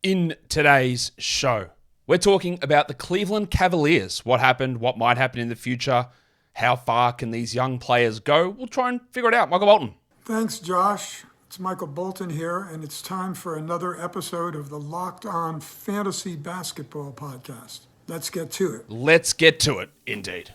In today's show, we're talking about the Cleveland Cavaliers. What happened, what might happen in the future, how far can these young players go? We'll try and figure it out. Michael Bolton. Thanks, Josh. It's Michael Bolton here, and it's time for another episode of the Locked On Fantasy Basketball Podcast. Let's get to it. Let's get to it, indeed.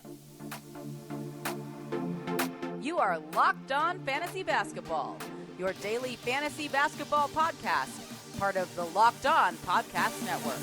You are Locked On Fantasy Basketball, your daily fantasy basketball podcast, part of the Locked On Podcast Network.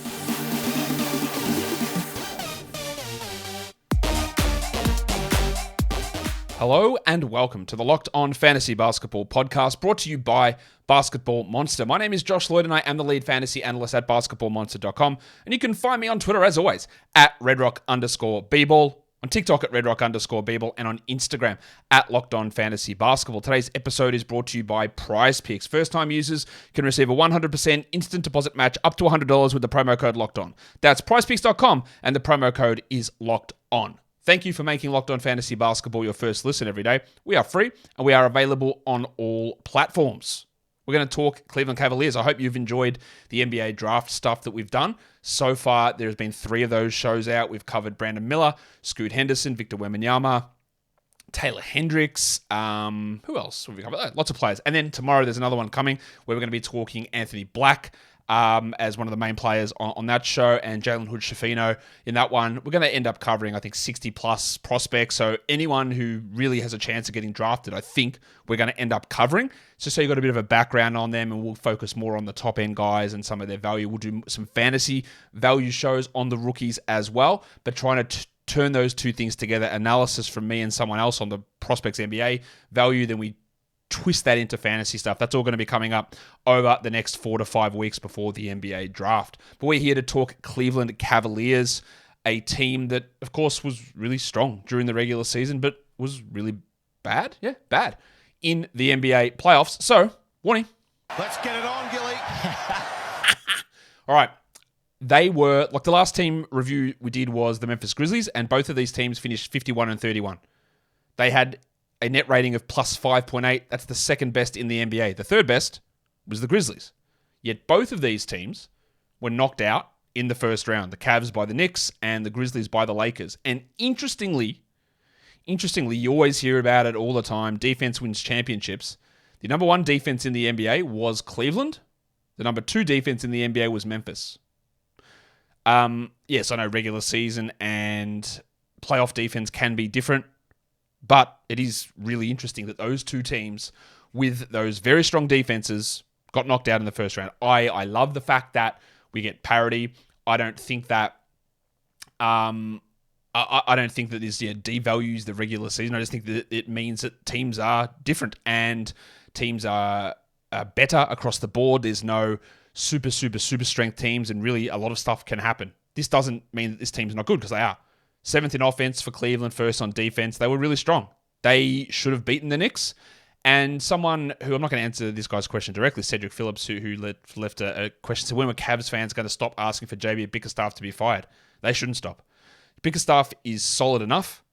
Hello and welcome to the Locked On Fantasy Basketball Podcast, brought to you by Basketball Monster. My name is Josh Lloyd and I am the lead fantasy analyst at basketballmonster.com. And you can find me on Twitter, as always, at redrock_bball, on TikTok at redrock_bball, and on Instagram at Locked On Fantasy Basketball. Today's episode is brought to you by Prize Picks. First-time users can receive a 100% instant deposit match up to $100 with the promo code Locked On. That's prizepicks.com, and the promo code is Locked On. Thank you for making Locked On Fantasy Basketball your first listen every day. We are free, and we are available on all platforms. We're going to talk Cleveland Cavaliers. I hope you've enjoyed the NBA draft stuff that we've done. So far, there's been 3 of those shows out. We've covered Brandon Miller, Scoot Henderson, Victor Wembanyama, Taylor Hendricks. Who else have we covered? Lots of players. And then tomorrow, there's another one coming where we're going to be talking Anthony Black as one of the main players on that show, and Jalen Hood-Schifino in that one. We're going to end up covering, I think, 60-plus prospects. So anyone who really has a chance of getting drafted, I think we're going to end up covering. Just so you got a bit of a background on them, and we'll focus more on the top-end guys and some of their value. We'll do some fantasy value shows on the rookies as well, but trying to turn those two things together, analysis from me and someone else on the prospects NBA value, then we twist that into fantasy stuff. That's all going to be coming up over the next 4 to 5 weeks before the NBA draft. But we're here to talk Cleveland Cavaliers, a team that, of course, was really strong during the regular season, but was really bad. Yeah, bad in the NBA playoffs. So, warning. Let's get it on, Gilly. All right. They were, like, the last team review we did was the Memphis Grizzlies, and both of these teams finished 51 and 31. They had a net rating of plus 5.8. That's the second best in the NBA. The third best was the Grizzlies. Yet both of these teams were knocked out in the first round. The Cavs by the Knicks and the Grizzlies by the Lakers. And interestingly, you always hear about it all the time. Defense wins championships. The number 1 defense in the NBA was Cleveland. The number 2 defense in the NBA was Memphis. Yes, I know regular season and playoff defense can be different. But it is really interesting that those two teams with those very strong defenses got knocked out in the first round. I love the fact that we get parity. I don't think that I don't think that this devalues the regular season. I just think that it means that teams are different and teams are better across the board. There's no super strength teams, and really a lot of stuff can happen. This doesn't mean that this team's not good, because they are. 7th in offense for Cleveland, 1st on defense. They were really strong. They should have beaten the Knicks. And someone who, I'm not going to answer this guy's question directly, Cedric Phillips, who left a question, said, when were Cavs fans going to stop asking for JB Bickerstaff to be fired? They shouldn't stop. Bickerstaff is solid enough,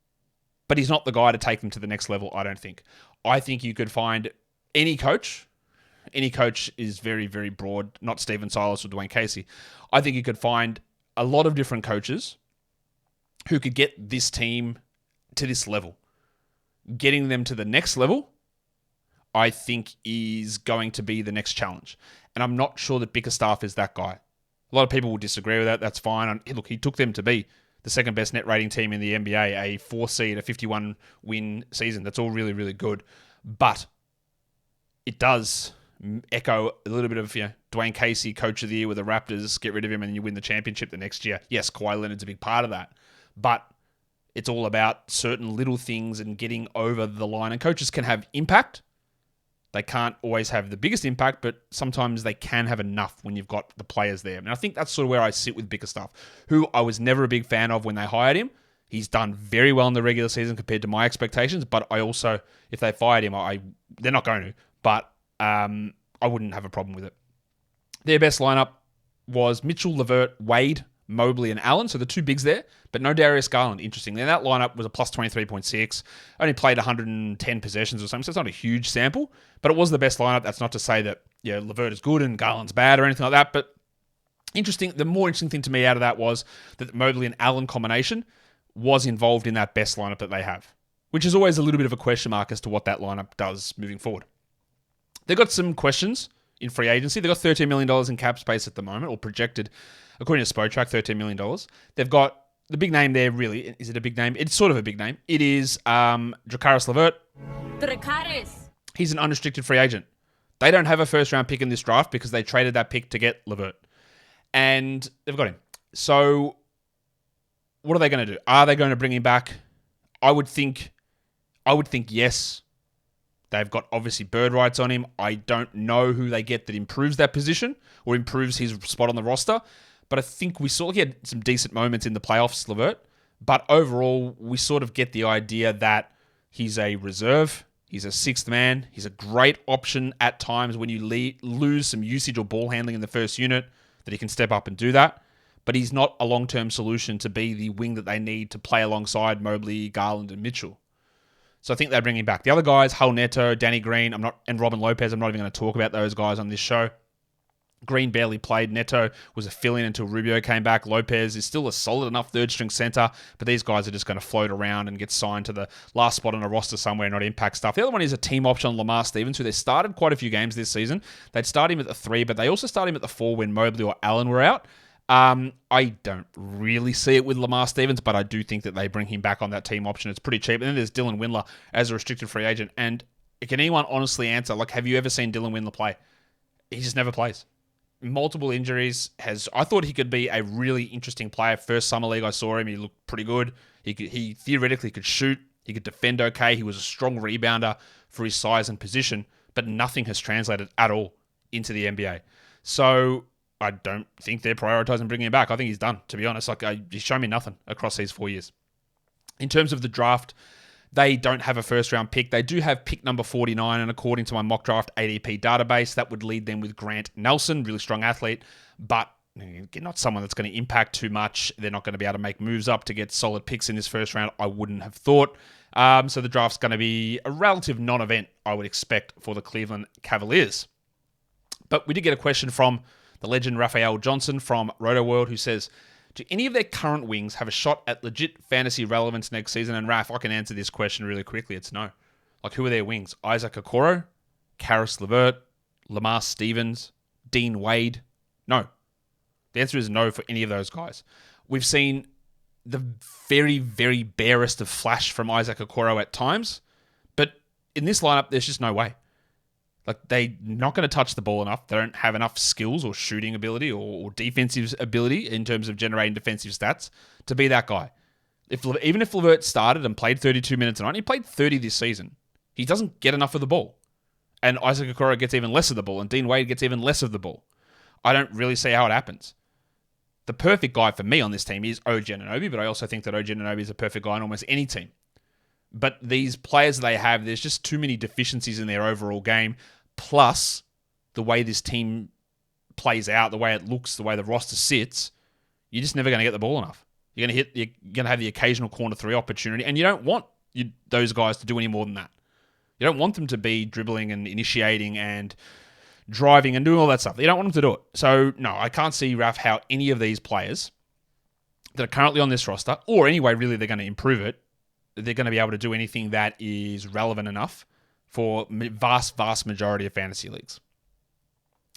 but he's not the guy to take them to the next level, I don't think. I think you could find any coach. Any coach is very, very broad, not Stephen Silas or Dwayne Casey. I think you could find a lot of different coaches who could get this team to this level. Getting them to the next level, I think, is going to be the next challenge. And I'm not sure that Bickerstaff is that guy. A lot of people will disagree with that. That's fine. Look, he took them to be the second best net rating team in the NBA, a 4 seed, a 51-win season. That's all really, really good. But it does echo a little bit of, Dwayne Casey, coach of the year with the Raptors, get rid of him and you win the championship the next year. Yes, Kawhi Leonard's a big part of that. But it's all about certain little things and getting over the line. And coaches can have impact. They can't always have the biggest impact, but sometimes they can have enough when you've got the players there. And I think that's sort of where I sit with Bickerstaff, who I was never a big fan of when they hired him. He's done very well in the regular season compared to my expectations, but I also, if they fired him, they're not going to, but I wouldn't have a problem with it. Their best lineup was Mitchell, LeVert, Wade, Mobley, and Allen, so the 2 bigs there, but no Darius Garland, interestingly. And that lineup was a plus 23.6, only played 110 possessions or something, so it's not a huge sample, but it was the best lineup. That's not to say that LeVert is good and Garland's bad or anything like that, but The more interesting thing to me out of that was that the Mobley and Allen combination was involved in that best lineup that they have, which is always a little bit of a question mark as to what that lineup does moving forward. They've got some questions in free agency. They've got $13 million in cap space at the moment, or projected, according to Spotrac, $13 million. They've got the big name there, really. Is it a big name? It's sort of a big name. It is Caris LeVert. He's an unrestricted free agent. They don't have a first-round pick in this draft because they traded that pick to get LeVert. And they've got him. So what are they going to do? Are they going to bring him back? I would think yes. They've got obviously bird rights on him. I don't know who they get that improves that position or improves his spot on the roster. But I think he had some decent moments in the playoffs, LeVert. But overall, we sort of get the idea that he's a reserve. He's a sixth man. He's a great option at times when you lose some usage or ball handling in the first unit, that he can step up and do that. But he's not a long-term solution to be the wing that they need to play alongside Mobley, Garland, and Mitchell. So I think they bring him back. The other guys, Hull Neto, Danny Green, and Robin Lopez, I'm not even going to talk about those guys on this show. Green barely played. Neto was a fill-in until Rubio came back. Lopez is still a solid enough third-string center, but these guys are just going to float around and get signed to the last spot on a roster somewhere and not impact stuff. The other one is a team option on Lamar Stevens, who they started quite a few games this season. They'd start him at the 3, but they also start him at the 4 when Mobley or Allen were out. I don't really see it with Lamar Stevens, but I do think that they bring him back on that team option. It's pretty cheap. And then there's Dylan Windler as a restricted free agent. And can anyone honestly answer, have you ever seen Dylan Windler play? He just never plays. Multiple injuries. I thought he could be a really interesting player. First summer league I saw him, he looked pretty good. He theoretically could shoot. He could defend okay. He was a strong rebounder for his size and position, but nothing has translated at all into the NBA. So I don't think they're prioritizing bringing him back. I think he's done, to be honest. He's shown me nothing across these 4 years. In terms of the draft, they don't have a first-round pick. They do have pick number 49, and according to my mock draft ADP database, that would lead them with Grant Nelson, really strong athlete, but not someone that's going to impact too much. They're not going to be able to make moves up to get solid picks in this first round, I wouldn't have thought. So the draft's going to be a relative non-event, I would expect, for the Cleveland Cavaliers. But we did get a question from the legend Raphael Johnson from RotoWorld, who says, do any of their current wings have a shot at legit fantasy relevance next season? And Raph, I can answer this question really quickly. It's no. Who are their wings? Isaac Okoro, Caris LeVert, Lamar Stevens, Dean Wade? No. The answer is no for any of those guys. We've seen the very, very barest of flash from Isaac Okoro at times, but in this lineup, there's just no way. They're not going to touch the ball enough. They don't have enough skills or shooting ability or defensive ability in terms of generating defensive stats to be that guy. Even if LeVert started and played 32 minutes a night, he played 30 this season. He doesn't get enough of the ball. And Isaac Okoro gets even less of the ball, and Dean Wade gets even less of the ball. I don't really see how it happens. The perfect guy for me on this team is OG Anunoby, but I also think that OG Anunoby is a perfect guy on almost any team. But these players they have, there's just too many deficiencies in their overall game. Plus, the way this team plays out, the way it looks, the way the roster sits, you're just never going to get the ball enough. You're going to have the occasional corner 3 opportunity, and you don't want those guys to do any more than that. You don't want them to be dribbling and initiating and driving and doing all that stuff. You don't want them to do it. So, no, I can't see, Raf, how any of these players that are currently on this roster, or anyway, really they're going to improve it, they're going to be able to do anything that is relevant enough for vast majority of fantasy leagues.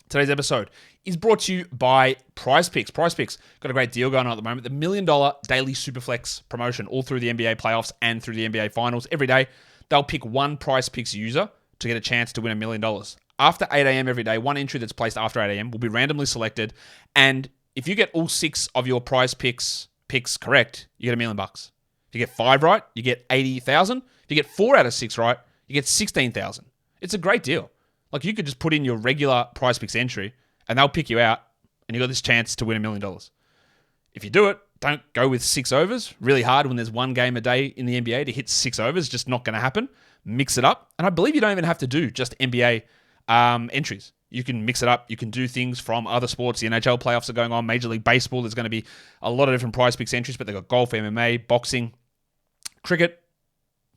Today's episode is brought to you by Prize Picks. Prize Picks got a great deal going on at the moment. The $1 Million Daily Superflex promotion all through the NBA playoffs and through the NBA Finals. Every day, they'll pick one Prize Picks user to get a chance to win $1 million. After 8 a.m. every day, one entry that's placed after 8 a.m. will be randomly selected. And if you get all 6 of your Prize Picks correct, you get $1 million. If you get 5 right, you get 80,000. If you get 4 out of 6 right, you get 16,000. It's a great deal. You could just put in your regular Prize Picks entry and they'll pick you out and you got this chance to win $1 million. If you do it, don't go with 6 overs. Really hard when there's one game a day in the NBA to hit 6 overs. Just not going to happen. Mix it up. And I believe you don't even have to do just NBA entries. You can mix it up. You can do things from other sports. The NHL playoffs are going on. Major League Baseball, there's going to be a lot of different Prize Picks entries, but they've got golf, MMA, boxing, cricket,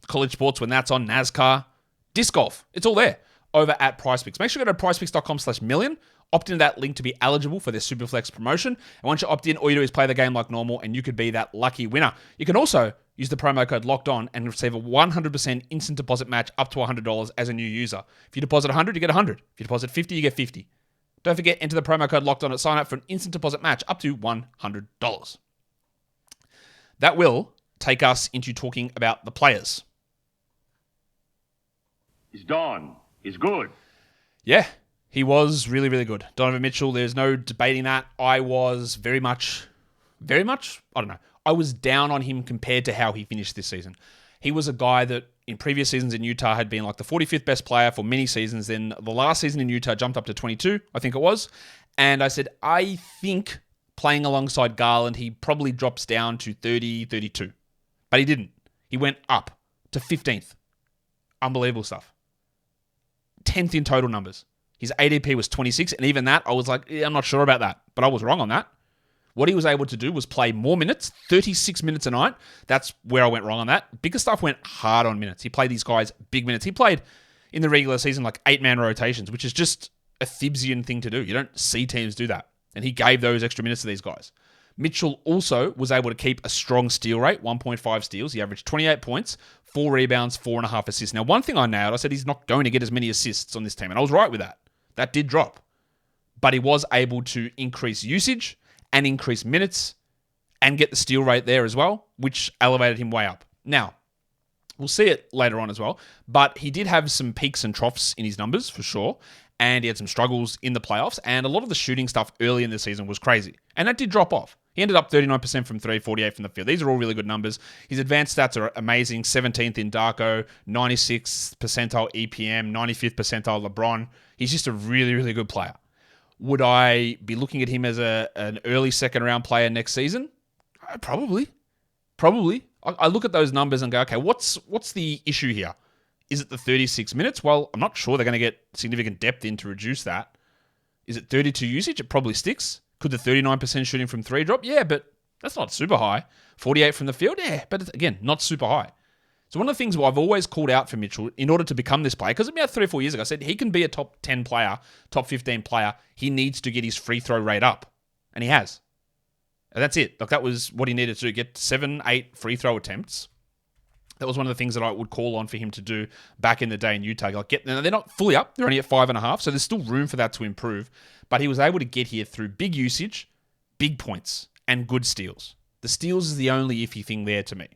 college sports when that's on, NASCAR, disc golf. It's all there over at Prize Picks. Make sure you go to prizepicks.com/million Opt into that link to be eligible for their Superflex promotion. And once you opt in, all you do is play the game like normal, and you could be that lucky winner. You can also use the promo code LOCKEDON and receive a 100% instant deposit match up to $100 as a new user. If you deposit $100, you get $100. If you deposit $50, you get $50. Don't forget, enter the promo code LOCKEDON at sign up for an instant deposit match up to $100. That will take us into talking about the players. He's done. He's good. Yeah, he was really, really good. Donovan Mitchell, there's no debating that. I was very much, I don't know. I was down on him compared to how he finished this season. He was a guy that in previous seasons in Utah had been like the 45th best player for many seasons. Then the last season in Utah jumped up to 22, I think it was. And I said, I think playing alongside Garland, he probably drops down to 30, 32. But he didn't. He went up to 15th. Unbelievable stuff. 10th in total numbers. His ADP was 26, and even that, I was like, I'm not sure about that. But I was wrong on that. What he was able to do was play more minutes, 36 minutes a night. That's where I went wrong on that. Bigger stuff went hard on minutes. He played these guys big minutes. He played in the regular season like 8-man rotations, which is just a Thibsian thing to do. You don't see teams do that. And he gave those extra minutes to these guys. Mitchell also was able to keep a strong steal rate, 1.5 steals. He averaged 28 points, 4 rebounds, 4.5 assists. Now, one thing I nailed, I said he's not going to get as many assists on this team, and I was right with that. That did drop. But he was able to increase usage and increase minutes and get the steal rate there as well, which elevated him way up. Now, we'll see it later on as well, but he did have some peaks and troughs in his numbers for sure, and he had some struggles in the playoffs, and a lot of the shooting stuff early in the season was crazy, and that did drop off. He ended up 39% from 3, 48 from the field. These are all really good numbers. His advanced stats are amazing. 17th in Darko, 96th percentile EPM, 95th percentile LeBron. He's just a really, really good player. Would I be looking at him as an early second-round player next season? Probably. I look at those numbers and go, okay, what's the issue here? Is it the 36 minutes? Well, I'm not sure they're going to get significant depth in to reduce that. Is it 32 usage? It probably sticks. Could the 39% shooting from 3 drop? Yeah, but that's not super high. 48 from the field? Yeah, but it's, again, not super high. So one of the things I've always called out for Mitchell in order to become this player, because about 3 or 4 years ago, I said he can be a top 10 player, top 15 player. He needs to get his free throw rate up. And he has. And that's it. Like that was what he needed to do, get 7, 8 free throw attempts. That was one of the things that I would call on for him to do back in the day in Utah. Like they're not fully up. They're only at 5.5, so there's still room for that to improve. But he was able to get here through big usage, big points, and good steals. The steals is the only iffy thing there to me.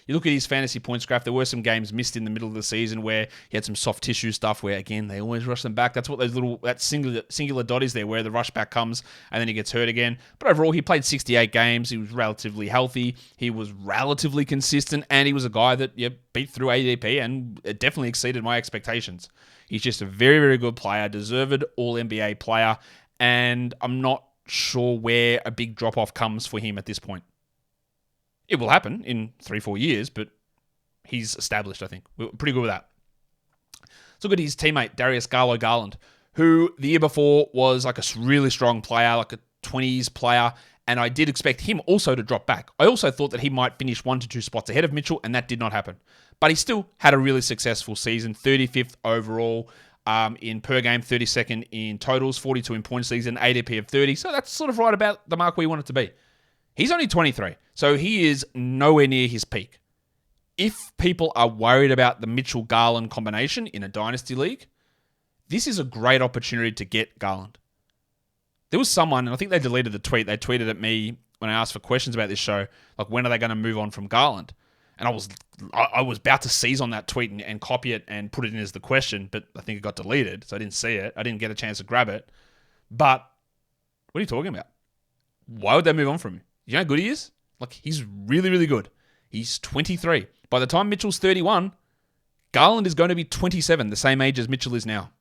You look at his fantasy points graph, there were some games missed in the middle of the season where he had some soft tissue stuff where, again, they always rush them back. That's what that singular dot is there where the rush back comes and then he gets hurt again. But overall, he played 68 games. He was relatively healthy. He was relatively consistent, and he was a guy that beat through ADP and it definitely exceeded my expectations. He's just a very, very good player, deserved All-NBA player, and I'm not sure where a big drop-off comes for him at this point. It will happen in 3-4 years, but he's established, I think. We're pretty good with that. Let's look at his teammate, Darius Garland, who the year before was like a really strong player, like a 20s player, and I did expect him also to drop back. I also thought that he might finish 1 to 2 spots ahead of Mitchell, and that did not happen. But he still had a really successful season, 35th overall in per game, 32nd in totals, 42 in points leagues, and ADP of 30. So that's sort of right about the mark where you want it to be. He's only 23, so he is nowhere near his peak. If people are worried about the Mitchell-Garland combination in a dynasty league, this is a great opportunity to get Garland. There was someone, and I think they deleted the tweet, they tweeted at me when I asked for questions about this show, like when are they going to move on from Garland? And I was about to seize on that tweet and copy it and put it in as the question, but I think it got deleted, so I didn't see it. I didn't get a chance to grab it. But what are you talking about? Why would they move on from him? You know how good he is? Like, he's really, really good. He's 23. By the time Mitchell's 31, Garland is going to be 27, the same age as Mitchell is now.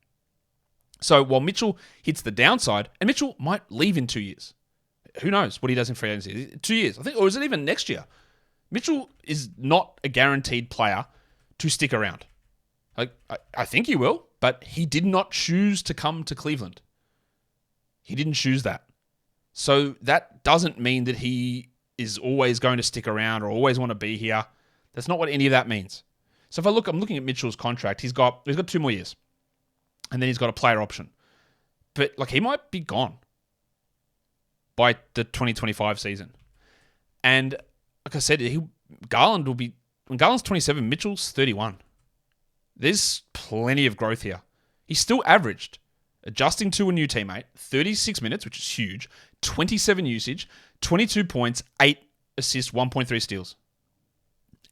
So while Mitchell hits the downside, and Mitchell might leave in 2 years. Who knows what he does in free agency? 2 years, I think, or is it even next year? Mitchell is not a guaranteed player to stick around. Like, I think he will, but he did not choose to come to Cleveland. He didn't choose that. So that doesn't mean that he is always going to stick around or always want to be here. That's not what any of that means. So if I'm looking at Mitchell's contract, he's got 2 more years. And then he's got a player option. But like he might be gone by the 2025 season. And like I said, Garland will be, when Garland's 27, Mitchell's 31. There's plenty of growth here. He's still averaged, adjusting to a new teammate, 36 minutes, which is huge, 27 usage, 22 points, 8 assists, 1.3 steals.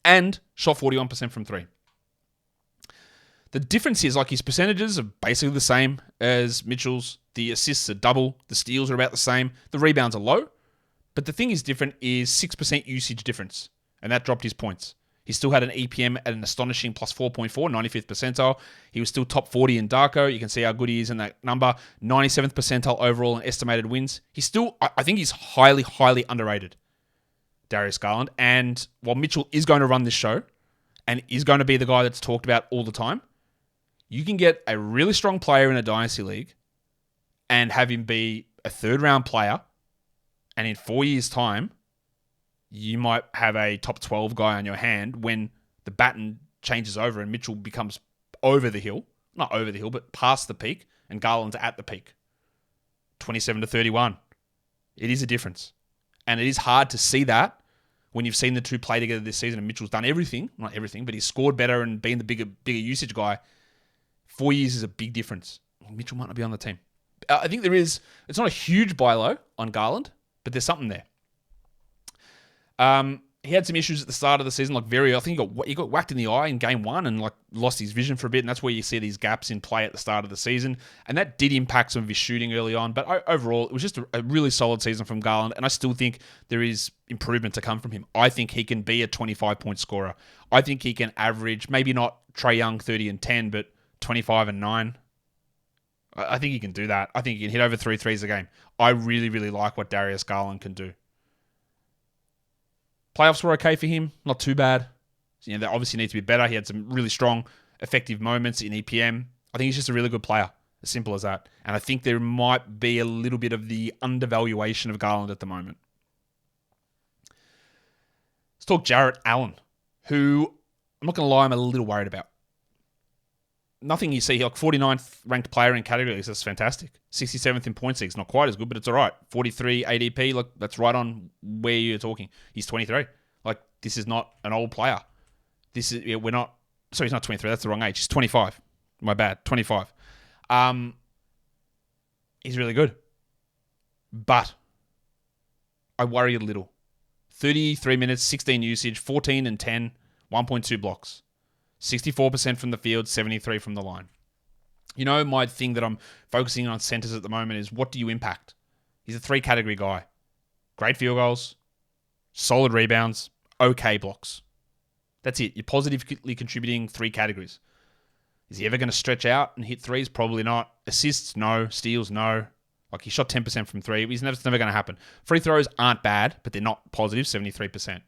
And shot 41% from 3. The difference is like his percentages are basically the same as Mitchell's. The assists are double. The steals are about the same. The rebounds are low. But the thing is different is 6% usage difference. And that dropped his points. He still had an EPM at an astonishing plus 4.4, 95th percentile. He was still top 40 in Darko. You can see how good he is in that number. 97th percentile overall in estimated wins. He's still, I think he's highly, highly underrated, Darius Garland. And while Mitchell is going to run this show and is going to be the guy that's talked about all the time, you can get a really strong player in a dynasty league and have him be a third-round player, and in 4 years' time, you might have a top 12 guy on your hand when the baton changes over and Mitchell becomes over the hill. Not over the hill, but past the peak, and Garland's at the peak. 27 to 31. It is a difference. And it is hard to see that when you've seen the two play together this season and Mitchell's done everything. Not everything, but he's scored better and been the bigger usage guy. 4 years is a big difference. Mitchell might not be on the team. I think there is, it's not a huge buy low on Garland, but there's something there. He had some issues at the start of the season, like I think he got whacked in the eye in game 1 and like lost his vision for a bit, and that's where you see these gaps in play at the start of the season, and that did impact some of his shooting early on, but overall, it was just a really solid season from Garland, and I still think there is improvement to come from him. I think he can be a 25-point scorer. I think he can average, maybe not Trae Young 30 and 10, but 25 and 9. I think he can do that. I think he can hit over 3 threes a game. I really, really like what Darius Garland can do. Playoffs were okay for him. Not too bad. You know, they obviously need to be better. He had some really strong, effective moments in EPM. I think he's just a really good player. As simple as that. And I think there might be a little bit of the undervaluation of Garland at the moment. Let's talk Jarrett Allen, who, I'm not going to lie, I'm a little worried about. Nothing you see here, like 49th ranked player in categories, that's fantastic. 67th in points leagues, not quite as good, but it's all right. 43 ADP, look, that's right on where you're talking. He's 23. Like, this is not an old player. He's not 23, that's the wrong age. He's 25. My bad, 25. He's really good. But I worry a little. 33 minutes, 16 usage, 14 and 10, 1.2 blocks. 64% from the field, 73% from the line. You know, my thing that I'm focusing on centers at the moment is what do you impact? He's a 3-category guy. Great field goals, solid rebounds, okay blocks. That's it. You're positively contributing 3 categories. Is he ever going to stretch out and hit threes? Probably not. Assists, no. Steals, no. Like, he shot 10% from 3. It's never going to happen. Free throws aren't bad, but they're not positive, 73%.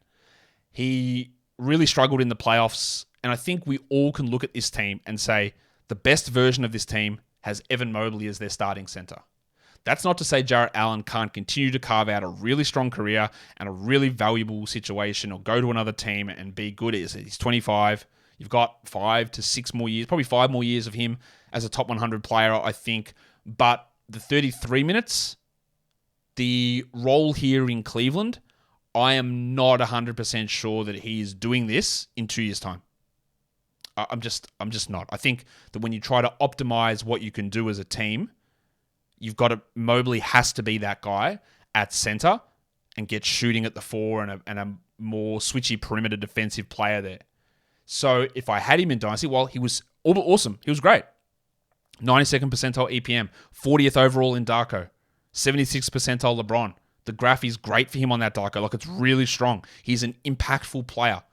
He really struggled in the playoffs. And I think we all can look at this team and say the best version of this team has Evan Mobley as their starting center. That's not to say Jarrett Allen can't continue to carve out a really strong career and a really valuable situation or go to another team and be good. He's 25. You've got 5 to 6 more years, probably 5 more years of him as a top 100 player, I think. But the 33 minutes, the role here in Cleveland, I am not 100% sure that he is doing this in 2 years' time. I'm just not. I think that when you try to optimize what you can do as a team, you've got to, Mobley has to be that guy at center and get shooting at the 4 and a more switchy perimeter defensive player there. So if I had him in Dynasty, well, he was awesome. He was great. 92nd percentile EPM, 40th overall in Darko, 76th percentile LeBron. The graph is great for him on that Darko. Like, it's really strong. He's an impactful player.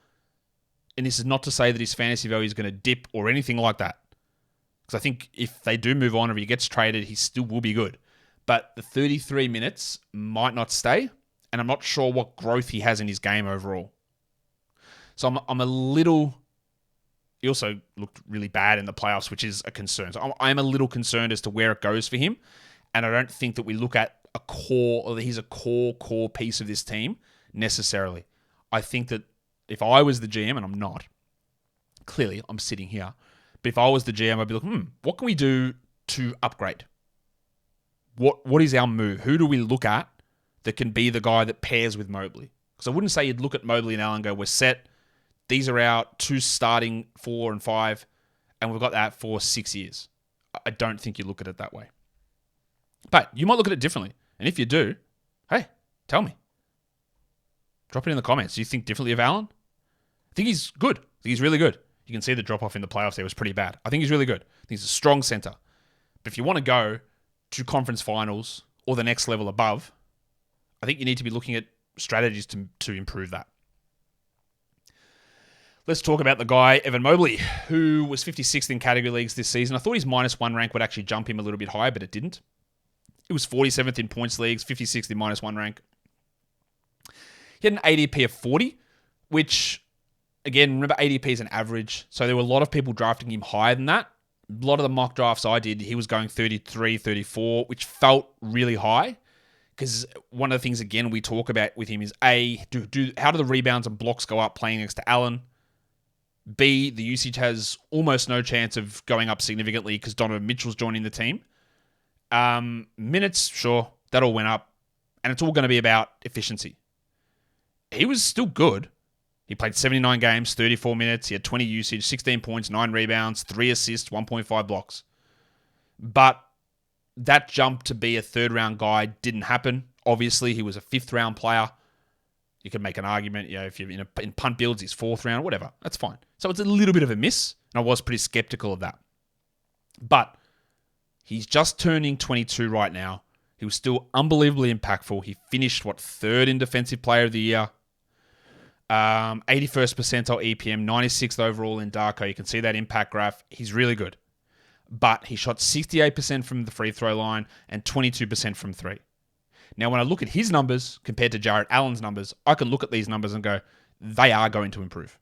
And this is not to say that his fantasy value is going to dip or anything like that. Because I think if they do move on or he gets traded, he still will be good. But the 33 minutes might not stay. And I'm not sure what growth he has in his game overall. So I'm a little... He also looked really bad in the playoffs, which is a concern. So I'm a little concerned as to where it goes for him. And I don't think that we look at a core, or that he's a core piece of this team necessarily. I think that if I was the GM, and I'm not, clearly I'm sitting here, but if I was the GM, I'd be like, what can we do to upgrade? what is our move? Who do we look at that can be the guy that pairs with Mobley? Because I wouldn't say you'd look at Mobley and Allen and go, we're set. These are our 2 starting 4 and 5, and we've got that for 6 years. I don't think you look at it that way. But you might look at it differently. And if you do, hey, tell me. Drop it in the comments. Do you think differently of Allen? I think he's good. I think he's really good. You can see the drop-off in the playoffs there was pretty bad. I think he's really good. I think he's a strong center. But if you want to go to conference finals or the next level above, I think you need to be looking at strategies to improve that. Let's talk about the guy, Evan Mobley, who was 56th in category leagues this season. I thought his -1 rank would actually jump him a little bit higher, but it didn't. It was 47th in points leagues, 56th in -1 rank. He had an ADP of 40, which, again, remember ADP is an average, so there were a lot of people drafting him higher than that. A lot of the mock drafts I did, he was going 33, 34, which felt really high. Because one of the things, again, we talk about with him is A, how do the rebounds and blocks go up playing next to Allen? B, the usage has almost no chance of going up significantly because Donovan Mitchell's joining the team. Minutes, sure, that all went up. And it's all going to be about efficiency. He was still good. He played 79 games, 34 minutes. He had 20 usage, 16 points, 9 rebounds, 3 assists, 1.5 blocks. But that jump to be a third-round guy didn't happen. Obviously, he was a fifth-round player. You could make an argument, if you're in punt builds, he's fourth round, whatever. That's fine. So it's a little bit of a miss, and I was pretty skeptical of that. But he's just turning 22 right now. He was still unbelievably impactful. He finished, third in Defensive Player of the Year. 81st percentile EPM, 96th overall in Darko. You can see that impact graph. He's really good. But he shot 68% from the free throw line and 22% from 3. Now, when I look at his numbers compared to Jarrett Allen's numbers, I can look at these numbers and go, they are going to improve.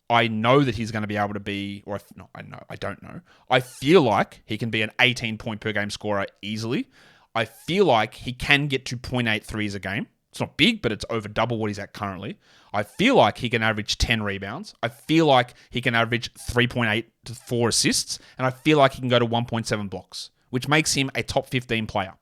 I know that he's going to be able to be, I don't know. I feel like he can be an 18-point per game scorer easily. I feel like he can get to 0.8 threes a game. It's not big, but it's over double what he's at currently. I feel like he can average 10 rebounds. I feel like he can average 3.8 to 4 assists. And I feel like he can go to 1.7 blocks, which makes him a top 15 player.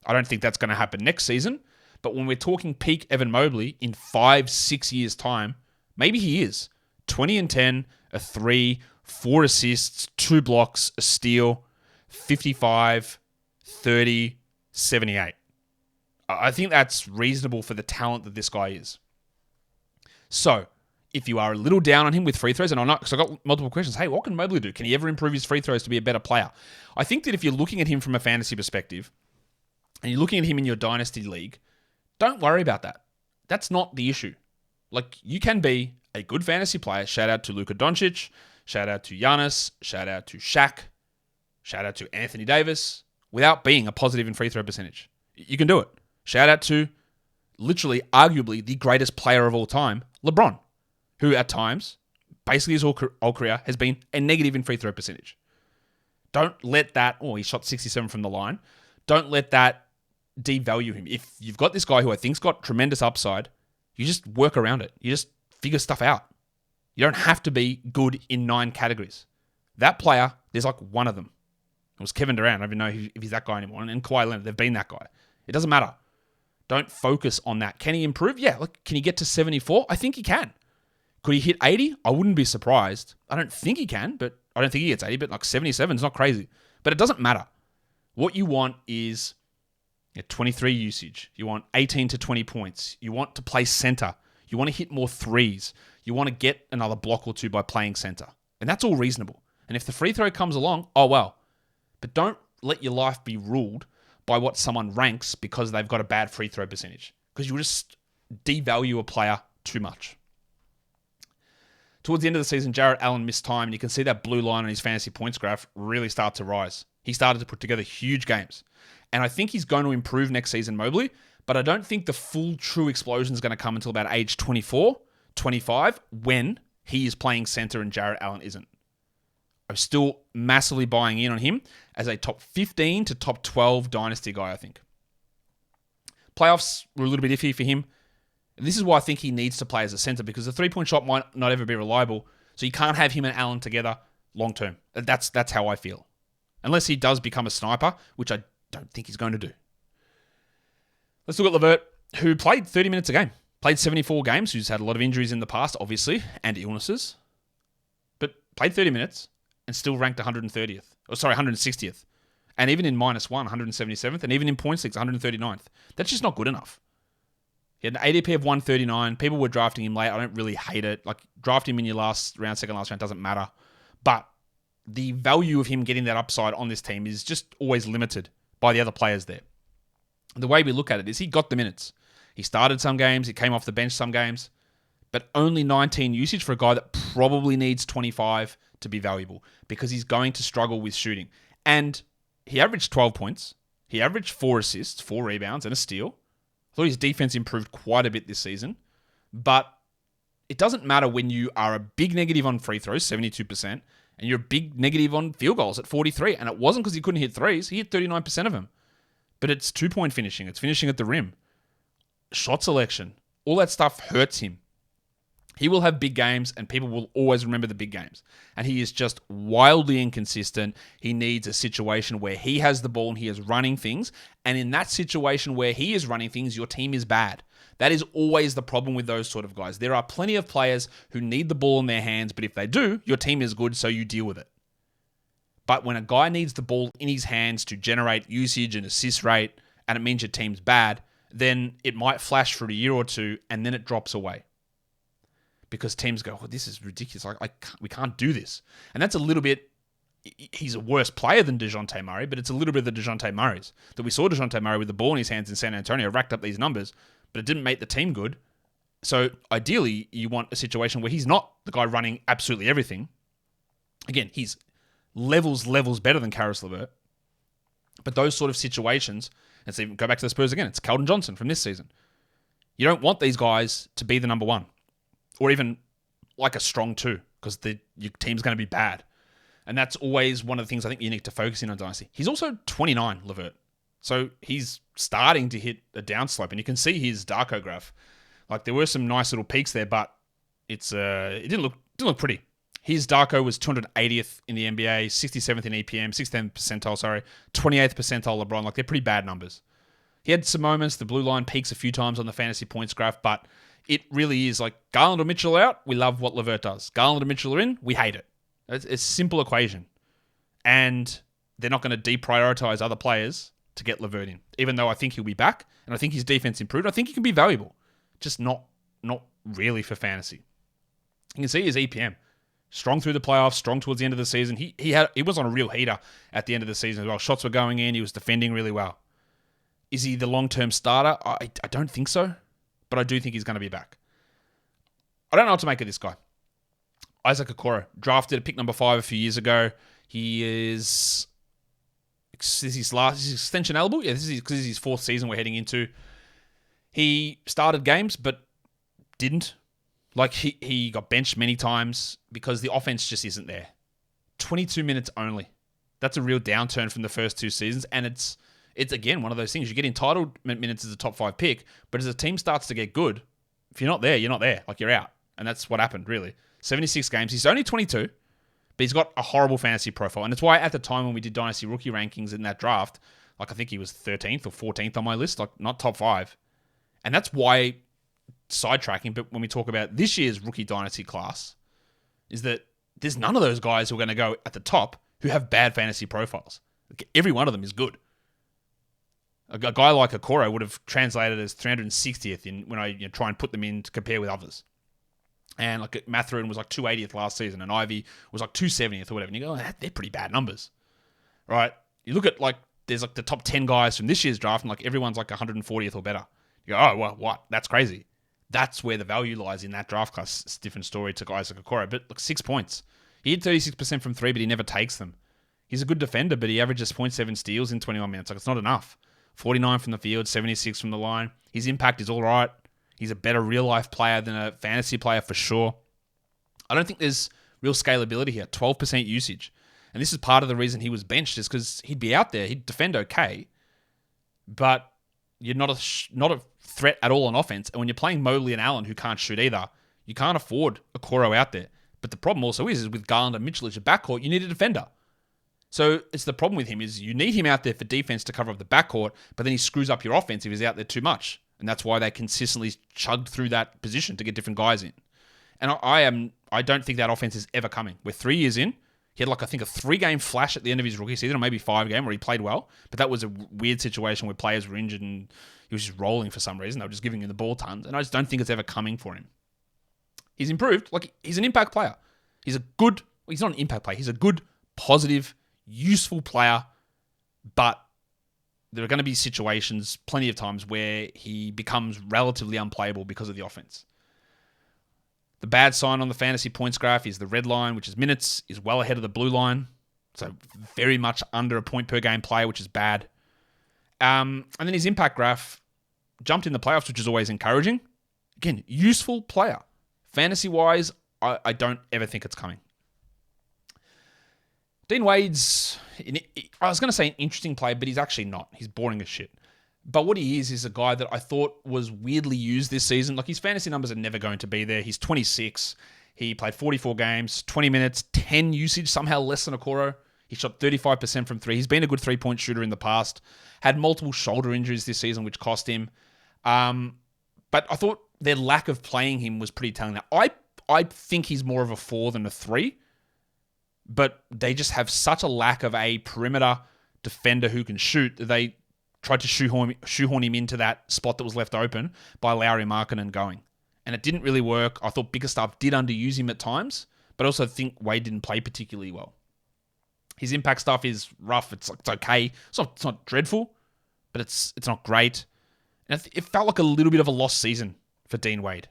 I don't think that's going to happen next season. But when we're talking peak Evan Mobley in 5-6 years' time, maybe he is. 20 and 10, a 3, 4 assists, 2 blocks, a steal, 55, 30, 78. I think that's reasonable for the talent that this guy is. So, if you are a little down on him with free throws, and I know, because I got multiple questions, hey, what can Mobley do? Can he ever improve his free throws to be a better player? I think that if you're looking at him from a fantasy perspective, and you're looking at him in your dynasty league, don't worry about that. That's not the issue. You can be a good fantasy player. Shout out to Luka Doncic. Shout out to Giannis. Shout out to Shaq. Shout out to Anthony Davis. Without being a positive in free throw percentage. You can do it. Shout out to literally, arguably, the greatest player of all time, LeBron, who at times, basically his whole career, has been a negative in free throw percentage. Don't let that, he shot 67 from the line. Don't let that devalue him. If you've got this guy who I think's got tremendous upside, you just work around it. You just figure stuff out. You don't have to be good in 9 categories. That player, there's one of them. It was Kevin Durant. I don't even know if he's that guy anymore. And Kawhi Leonard, they've been that guy. It doesn't matter. Don't focus on that. Can he improve? Yeah. Can he get to 74? I think he can. Could he hit 80? I wouldn't be surprised. I don't think he can, but I don't think he gets 80, but 77 is not crazy. But it doesn't matter. What you want is 23 usage. You want 18 to 20 points. You want to play center. You want to hit more threes. You want to get another block or 2 by playing center. And that's all reasonable. And if the free throw comes along, oh well. But don't let your life be ruled by what someone ranks because they've got a bad free throw percentage. Because you'll just devalue a player too much. Towards the end of the season, Jarrett Allen missed time, and you can see that blue line on his fantasy points graph really start to rise. He started to put together huge games. And I think he's going to improve next season, Mobley, but I don't think the full true explosion is going to come until about age 24, 25, when he is playing center and Jarrett Allen isn't. I'm still massively buying in on him as a top 15 to top 12 dynasty guy, I think. Playoffs were a little bit iffy for him. And this is why I think he needs to play as a center, because the three-point shot might not ever be reliable, so you can't have him and Allen together long term. That's how I feel. Unless he does become a sniper, which I don't think he's going to do. Let's look at LeVert, who played 30 minutes a game. Played 74 games, who's had a lot of injuries in the past, obviously, and illnesses. But played 30 minutes and still ranked 160th. And even in -1, 177th. And even in points leagues, 139th. That's just not good enough. He had an ADP of 139. People were drafting him late. I don't really hate it. Like, draft him in your last round, second last round, doesn't matter. But the value of him getting that upside on this team is just always limited by the other players there. The way we look at it is he got the minutes. He started some games, he came off the bench some games, but only 19 usage for a guy that probably needs 25 to be valuable because he's going to struggle with shooting. And he averaged 12 points. He averaged 4 assists, 4 rebounds, and a steal. I thought his defense improved quite a bit this season, but it doesn't matter when you are a big negative on free throws, 72%, and you're a big negative on field goals at 43%. And it wasn't because he couldn't hit threes. He hit 39% of them. But it's 2-point finishing. It's finishing at the rim. Shot selection. All that stuff hurts him. He will have big games, and people will always remember the big games. And he is just wildly inconsistent. He needs a situation where he has the ball and he is running things. And in that situation where he is running things, your team is bad. That is always the problem with those sort of guys. There are plenty of players who need the ball in their hands, but if they do, your team is good, so you deal with it. But when a guy needs the ball in his hands to generate usage and assist rate, and it means your team's bad, then it might flash for a year or two, and then it drops away. Because teams go, this is ridiculous. We can't do this. And that's a little bit, he's a worse player than DeJounte Murray, but it's a little bit of the DeJounte Murrays. That we saw DeJounte Murray with the ball in his hands in San Antonio, racked up these numbers, but it didn't make the team good. So ideally, you want a situation where he's not the guy running absolutely everything. Again, he's levels better than Caris LeVert. But those sort of situations, let's even go back to the Spurs again. It's Keldon Johnson from this season. You don't want these guys to be the number one. Or even like a strong 2, because your team's going to be bad. And that's always one of the things I think you need to focus in on Dynasty. He's also 29, LeVert. So he's starting to hit a downslope. And you can see his Darko graph. Like, there were some nice little peaks there, but it didn't look pretty. His Darko was 280th in the NBA, 67th in EPM, 67th percentile, 28th percentile LeBron. Like, they're pretty bad numbers. He had some moments. The blue line peaks a few times on the fantasy points graph, but it really is like Garland or Mitchell out, we love what LeVert does. Garland or Mitchell are in, we hate it. It's a simple equation. And they're not going to deprioritize other players to get LeVert in, even though I think he'll be back, and I think his defense improved. I think he can be valuable, just not really for fantasy. You can see his EPM. Strong through the playoffs, strong towards the end of the season. He was on a real heater at the end of the season as well. Shots were going in. He was defending really well. Is he the long-term starter? I don't think so, but I do think he's going to be back. I don't know what to make of this guy. Isaac Okoro, drafted at pick number 5 a few years ago. He is his extension eligible? Yeah, this is his 4th season we're heading into. He started games, but didn't. Like, he got benched many times because the offense just isn't there. 22 minutes only. That's a real downturn from the first 2 seasons, and it's again one of those things. You get entitled minutes as a top 5 pick, but as a team starts to get good, if you're not there, you're not there. Like, you're out. And that's what happened, really. 76 games. He's only 22, but he's got a horrible fantasy profile. And it's why at the time when we did Dynasty rookie rankings in that draft, like, I think he was 13th or 14th on my list, like, not top 5. And that's why, sidetracking, but when we talk about this year's rookie Dynasty class, is that there's none of those guys who are going to go at the top who have bad fantasy profiles. Every one of them is good. A guy like Okoro would have translated as 360th when I try and put them in to compare with others. And like Mathurin was like 280th last season, and Ivy was like 270th or whatever. And you go, they're pretty bad numbers, right? You look at, like, there's like the top 10 guys from this year's draft, and like everyone's like 140th or better. You go, oh, well, what? That's crazy. That's where the value lies in that draft class. It's a different story to guys like Okoro, but look, 6 points. He hit 36% from 3, but he never takes them. He's a good defender, but he averages 0.7 steals in 21 minutes. Like, it's not enough. 49 from the field, 76 from the line. His impact is all right. He's a better real-life player than a fantasy player for sure. I don't think there's real scalability here. 12% usage. And this is part of the reason he was benched, is because he'd be out there. He'd defend okay, but you're not a threat at all on offense. And when you're playing Mobley and Allen, who can't shoot either, you can't afford Okoro out there. But the problem also is with Garland and Mitchell as your backcourt, you need a defender. So it's the problem with him is you need him out there for defense to cover up the backcourt, but then he screws up your offense if he's out there too much. And that's why they consistently chugged through that position to get different guys in. And I don't think that offense is ever coming. We're 3 years in. He had I think a 3-game flash at the end of his rookie season, or maybe 5-game where he played well. But that was a weird situation where players were injured and he was just rolling for some reason. They were just giving him the ball tons. And I just don't think it's ever coming for him. He's improved. He's an impact player. He's not an impact player. He's a good, positive, useful player. But there are going to be situations, plenty of times, where he becomes relatively unplayable because of the offense. The bad sign on the fantasy points graph is the red line, which is minutes, is well ahead of the blue line. So very much under a point per game player, which is bad. And then his impact graph jumped in the playoffs, which is always encouraging. Again, useful player. Fantasy-wise, I don't ever think it's coming. Dean Wade's, I was going to say an interesting player, but he's actually not. He's boring as shit. But what he is a guy that I thought was weirdly used this season. His fantasy numbers are never going to be there. He's 26. He played 44 games, 20 minutes, 10 usage, somehow less than Okoro. He shot 35% from 3. He's been a good 3-point shooter in the past. Had multiple shoulder injuries this season, which cost him. But I thought their lack of playing him was pretty telling. Now, I think he's more of a 4 than a 3. But they just have such a lack of a perimeter defender who can shoot that they tried to shoehorn him into that spot that was left open by Lauri Markkanen going. And it didn't really work. I thought Bickerstaff did underuse him at times, but I also think Wade didn't play particularly well. His impact stuff is rough. It's okay. It's not dreadful, but it's not great. And it felt like a little bit of a lost season for Dean Wade.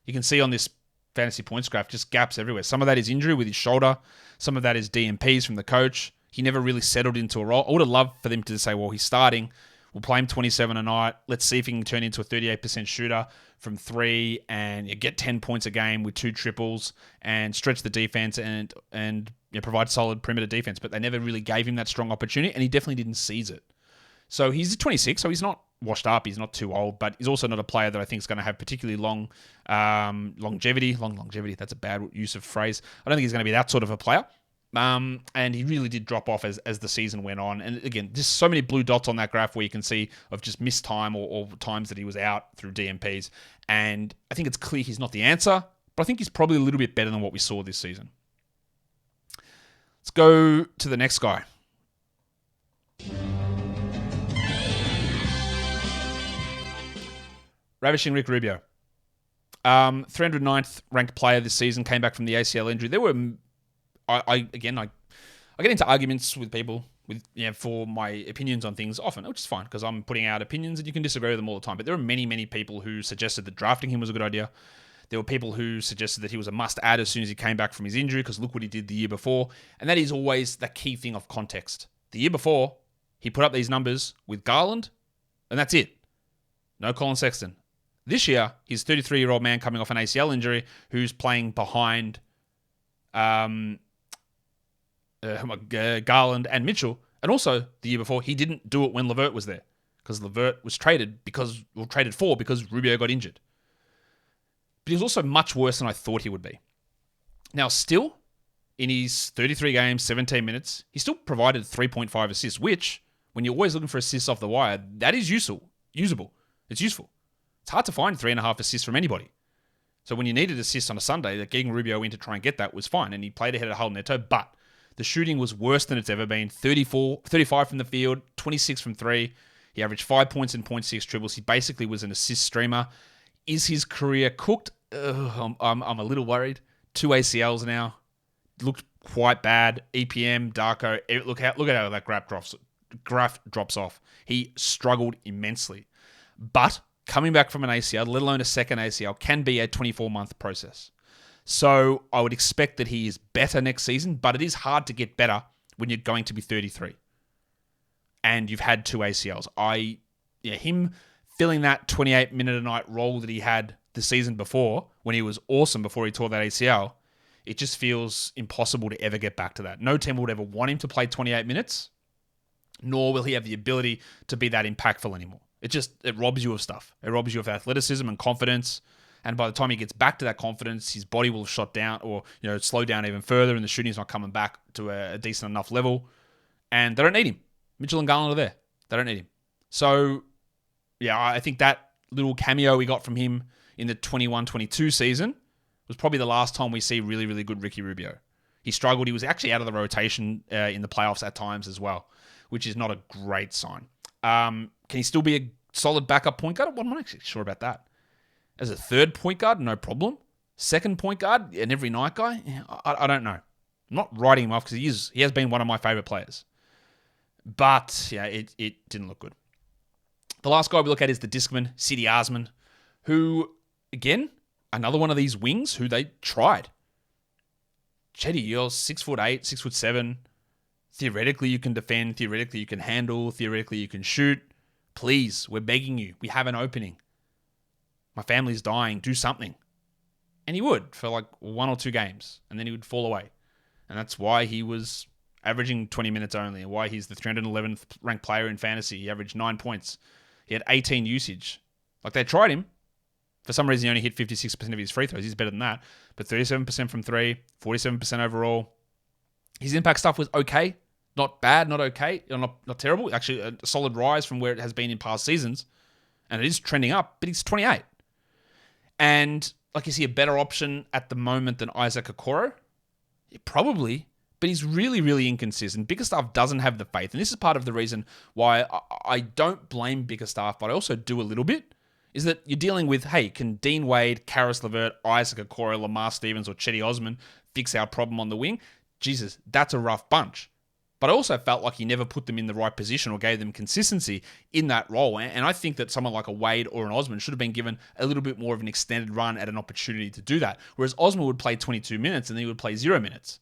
You can see on this fantasy points graph just gaps everywhere. Some of that is injury with his shoulder. Some of that is DMPs from the coach. He never really settled into a role. I would have loved for them to say, well, he's starting. We'll play him 27 a night. Let's see if he can turn into a 38% shooter from 3 and get 10 points a game with 2 triples and stretch the defense and provide solid perimeter defense. But they never really gave him that strong opportunity, and he definitely didn't seize it. So he's 26, so he's not washed up. He's not too old, but he's also not a player that I think is going to have particularly long longevity. Long longevity, that's a bad use of phrase. I don't think he's going to be that sort of a player. And he really did drop off as the season went on. And again, just so many blue dots on that graph where you can see of just missed time or times that he was out through DMPs. And I think it's clear he's not the answer, but I think he's probably a little bit better than what we saw this season. Let's go to the next guy. Ravishing Rick Rubio. 309th ranked player this season, came back from the ACL injury. There were... I get into arguments with people for my opinions on things often, which is fine because I'm putting out opinions and you can disagree with them all the time. But there are many, many people who suggested that drafting him was a good idea. There were people who suggested that he was a must-add as soon as he came back from his injury because look what he did the year before. And that is always the key thing of context. The year before, he put up these numbers with Garland, and that's it. No Colin Sexton. This year, he's a 33-year-old man coming off an ACL injury who's playing behind... Garland and Mitchell, and also the year before he didn't do it when LeVert was there because LeVert was traded for because Rubio got injured. But he was also much worse than I thought he would be. Now, still in his 33 games, 17 minutes, he still provided 3.5 assists, which when you're always looking for assists off the wire, that is usable. It's useful. It's hard to find 3.5 assists from anybody. So when you needed assists on a Sunday, that getting Rubio in to try and get that was fine, and he played ahead of Hull Neto, but the shooting was worse than it's ever been. 35 from the field, 26 from 3. He averaged 5 points and 0.6 triples. He basically was an assist streamer. Is his career cooked? I'm a little worried. 2 ACLs now. Looked quite bad. EPM, Darko. Look at how that graph drops off. He struggled immensely. But coming back from an ACL, let alone a second ACL, can be a 24-month process. So I would expect that he is better next season, but it is hard to get better when you're going to be 33 and you've had 2 ACLs. Him filling that 28-minute-a-night role that he had the season before when he was awesome before he tore that ACL, it just feels impossible to ever get back to that. No team would ever want him to play 28 minutes, nor will he have the ability to be that impactful anymore. It robs you of stuff. It robs you of athleticism and confidence. And by the time he gets back to that confidence, his body will have shot down or, slow down even further, and the shooting's not coming back to a decent enough level. And they don't need him. Mitchell and Garland are there. They don't need him. So, yeah, I think that little cameo we got from him in the 21-22 season was probably the last time we see really, really good Ricky Rubio. He struggled. He was actually out of the rotation in the playoffs at times as well, which is not a great sign. Can he still be a solid backup point guard? Well, I'm not actually sure about that. As a third point guard, no problem. Second point guard, an every night guy? I don't know. I'm not writing him off because he has been one of my favorite players. But, yeah, it didn't look good. The last guy we look at is the discman, Cedi Osman, who, again, another one of these wings who they tried. Cedi, you're 6'8", 6'7". Theoretically, you can defend. Theoretically, you can handle. Theoretically, you can shoot. Please, we're begging you. We have an opening. My family's dying. Do something. And he would for like 1 or 2 games. And then he would fall away. And that's why he was averaging 20 minutes only. And why he's the 311th ranked player in fantasy. He averaged 9 points. He had 18 usage. Like, they tried him. For some reason, he only hit 56% of his free throws. He's better than that. But 37% from 3, 47% overall. His impact stuff was okay. Not bad, not okay. Not terrible. Actually, a solid rise from where it has been in past seasons. And it is trending up, but he's 28. And, like, is he a better option at the moment than Isaac Okoro? Yeah, probably. But he's really, really inconsistent. Bickerstaff doesn't have the faith. And this is part of the reason why I don't blame Bickerstaff, but I also do a little bit. Is that you're dealing with, hey, can Dean Wade, Caris LeVert, Isaac Okoro, Lamar Stevens, or Cedi Osman fix our problem on the wing? Jesus, that's a rough bunch. But I also felt like he never put them in the right position or gave them consistency in that role. And I think that someone like a Wade or an Osman should have been given a little bit more of an extended run at an opportunity to do that. Whereas Osman would play 22 minutes and then he would play 0 minutes.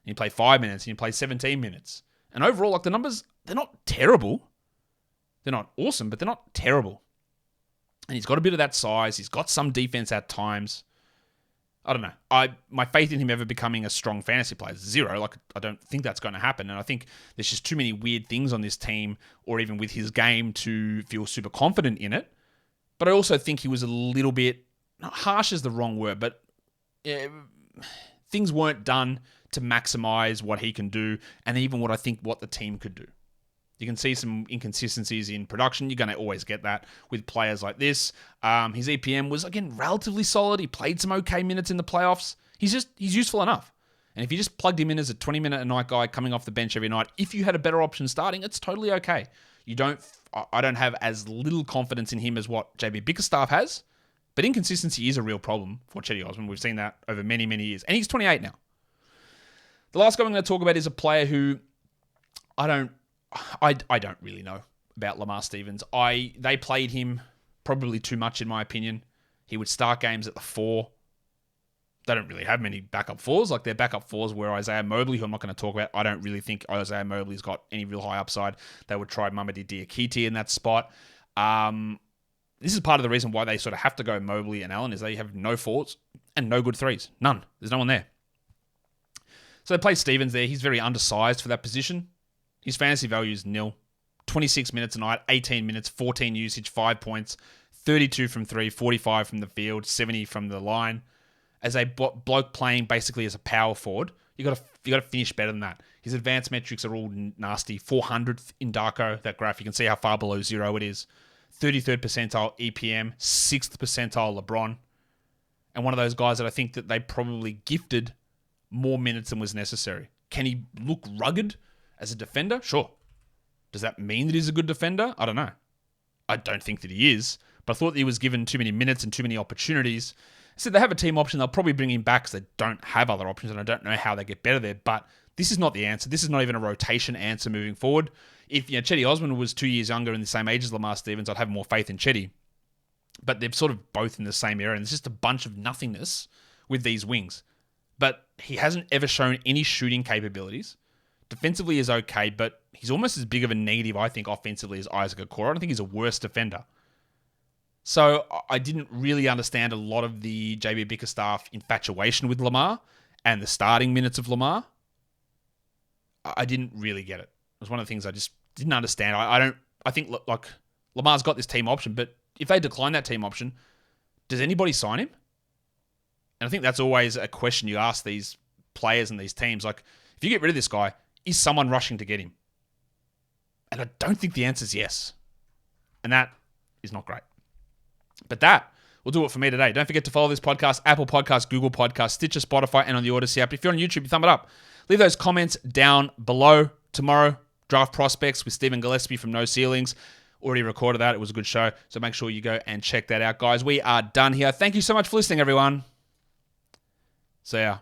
And he'd play 5 minutes and he'd play 17 minutes. And overall, like, the numbers, they're not terrible. They're not awesome, but they're not terrible. And he's got a bit of that size. He's got some defense at times. I don't know. My faith in him ever becoming a strong fantasy player is 0. Like, I don't think that's going to happen. And I think there's just too many weird things on this team or even with his game to feel super confident in it. But I also think he was a little bit, not harsh is the wrong word, but things weren't done to maximize what he can do and even what the team could do. You can see some inconsistencies in production. You're going to always get that with players like this. His EPM was, again, relatively solid. He played some okay minutes in the playoffs. He's useful enough. And if you just plugged him in as a 20-minute-a-night guy coming off the bench every night, if you had a better option starting, it's totally okay. I don't have as little confidence in him as what JB Bickerstaff has, but inconsistency is a real problem for Cedi Osman. We've seen that over many, many years. And he's 28 now. The last guy I'm going to talk about is a player who I don't really know about Lamar Stevens. They played him probably too much, in my opinion. He would start games at the 4. They don't really have many backup 4s. Like, their backup 4s were Isaiah Mobley, who I'm not going to talk about. I don't really think Isaiah Mobley's got any real high upside. They would try Mamadi Diakite in that spot. This is part of the reason why they sort of have to go Mobley and Allen, is they have no 4s and no good 3s. None. There's no one there. So they play Stevens there. He's very undersized for that position. His fantasy value is 0. 26 minutes a night, 18 minutes, 14 usage, 5 points, 32 from 3, 45 from the field, 70 from the line. As a bloke playing basically as a power forward, you got to finish better than that. His advanced metrics are all nasty. 400th in Darko, that graph. You can see how far below 0 it is. 33rd percentile EPM, 6th percentile LeBron. And one of those guys that I think that they probably gifted more minutes than was necessary. Can he look rugged as a defender? Sure. Does that mean that he's a good defender? I don't know. I don't think that he is, but I thought that he was given too many minutes and too many opportunities. So they have a team option. They'll probably bring him back because they don't have other options, and I don't know how they get better there, but this is not the answer. This is not even a rotation answer moving forward. If Cedi Osman was 2 years younger and the same age as Lamar Stevens, I'd have more faith in Cedi. But they're sort of both in the same era, and it's just a bunch of nothingness with these wings. But he hasn't ever shown any shooting capabilities. Defensively is okay, but he's almost as big of a negative, I think, offensively as Isaac Okoro. I don't think he's a worse defender. So I didn't really understand a lot of the JB Bickerstaff infatuation with Lamar and the starting minutes of Lamar. I didn't really get it. It was one of the things I just didn't understand. I think, like, Lamar's got this team option, but if they decline that team option, Does anybody sign him? And I think that's always a question you ask these players and these teams. Like, if you get rid of this guy, is someone rushing to get him? And I don't think the answer is yes. And that is not great. But that will do it for me today. Don't forget to follow this podcast, Apple Podcasts, Google Podcasts, Stitcher, Spotify, and on the Odyssey app. If you're on YouTube, you thumb it up. Leave those comments down below. Tomorrow, draft prospects with Stephen Gillespie from No Ceilings. Already recorded that. It was a good show. So make sure you go and check that out, guys. We are done here. Thank you so much for listening, everyone. See ya.